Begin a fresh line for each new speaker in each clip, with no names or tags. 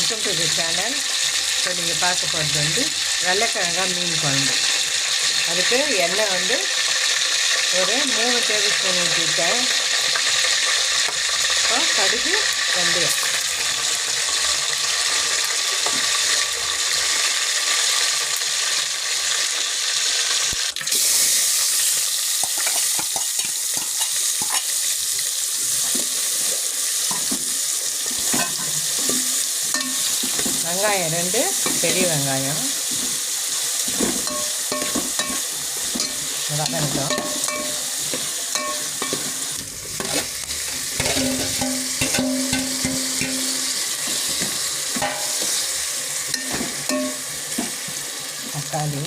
Welcome to the channel. இப்போ நீங்கள் பார்க்க போகிறது வந்து வெள்ளைக்கிழங்காய் மீன் குழம்பு. அதுக்கு எண்ணெய் வந்து ஒரு 3 டேபிள் ஸ்பூன் ஊற்றிட்டேன். இப்போ கடுகு வெந்தயம், வெங்காயம் 2 பெரிய வெங்காயம் வதங்கட்டும். தக்காளி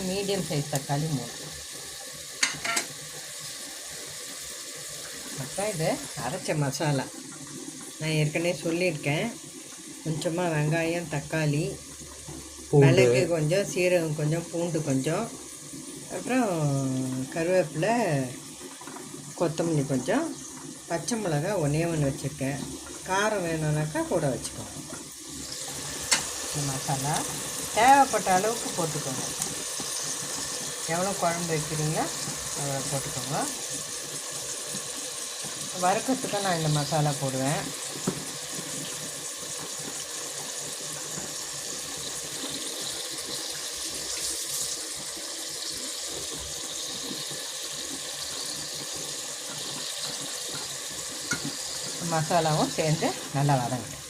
மீடியம் சைஸ் தக்காளி 3. அப்புறம் இது அரைச்ச மசாலா நான் ஏற்கனவே சொல்லியிருக்கேன். கொஞ்சமாக வெங்காயம், தக்காளி, மிளகு கொஞ்சம், சீரகம் கொஞ்சம், பூண்டு கொஞ்சம், அப்புறம் கருவேப்பிலை, கொத்தமல்லி கொஞ்சம், பச்சை மிளகா 1 வச்சுருக்கேன். காரம் வேணும்னாக்கா கூட வச்சுக்கோங்க. இந்த மசாலா தேவைப்பட்ட அளவுக்கு போட்டுக்கோங்க. எவ்வளோ குழம்பு வைக்கிறீங்களோ அவ்வளோ போட்டுக்கோங்க. வறுக்கிறதுக்கு நான் இந்த மசாலா போடுவேன். மசாலாவும் சேர்ந்து நல்லா வதங்கட்டும்.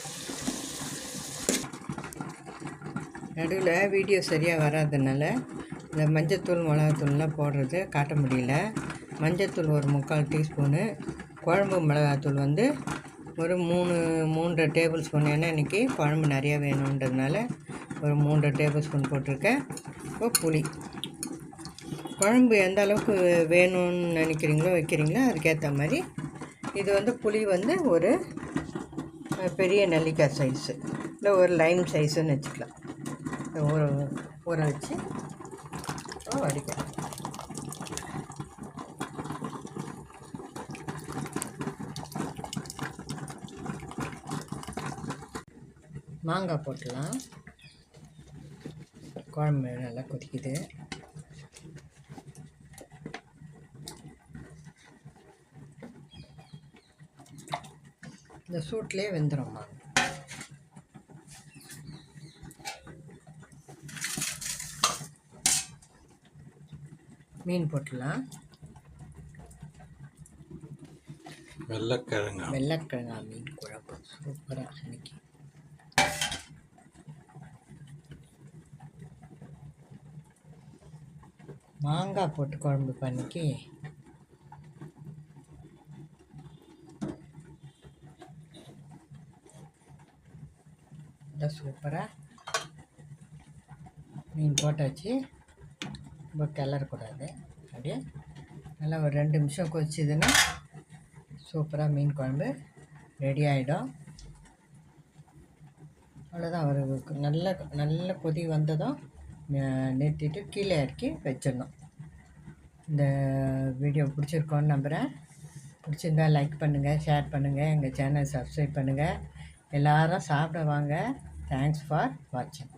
நடுவில் வீடியோ சரியாக வராதனால இந்த மஞ்சத்தூள், மிளகாத்தூள்லாம் போடுறது காட்ட முடியல. மஞ்சத்தூள் ஒரு 3/4 டீஸ்பூனு, குழம்பு மிளகாத்தூள் வந்து ஒரு 3.5 டேபிள் ஸ்பூன். ஏன்னா இன்றைக்கி குழம்பு நிறையா வேணுன்றதுனால ஒரு 3 டேபிள் ஸ்பூன் போட்டிருக்கேன். இப்போ புளி, குழம்பு எந்த அளவுக்கு வேணும்னு நினைக்கிறீங்களோ வைக்கிறீங்களோ அதுக்கேற்ற மாதிரி. இது வந்து புளி வந்து ஒரு பெரிய நெல்லிக்காய் சைஸு, இல்லை ஒரு லைம் சைஸுன்னு வச்சுக்கலாம். ஊற வச்சு வடிக்கலாம். மாங்காய் போட்டுடலாம். குழம்பு நல்லா கொதிக்குது. இந்த சூட்லேயே வெந்துடும் மாங்காய். மீன் போட்டுடலாம். வெள்ளைக்கிழங்கா மீன் குழம்பு சூப்பராக இன்னைக்கு. மாங்காய் போட்டு குழம்பு பண்ணிக்கு சூப்பராக மீன் போட்டாச்சு. இப்போ கிளறக்கூடாது. அப்படியே நல்லா ஒரு 2 நிமிஷம் கொதிச்சுதுன்னா சூப்பராக மீன் குழம்பு ரெடி ஆகிடும். அவ்வளோதான். ஒரு நல்ல கொதி வந்ததும் நிறுத்திட்டு கீழே இறக்கி வச்சிடணும். இந்த வீடியோ பிடிச்சிருக்கோன்னு நம்புகிறேன். பிடிச்சிருந்தா லைக் பண்ணுங்கள், ஷேர் பண்ணுங்கள், எங்கள் சேனல் சப்ஸ்கிரைப் பண்ணுங்கள். எல்லோரும் சாப்பிட வாங்க. தேங்க்ஸ் ஃபார் வாட்சிங்.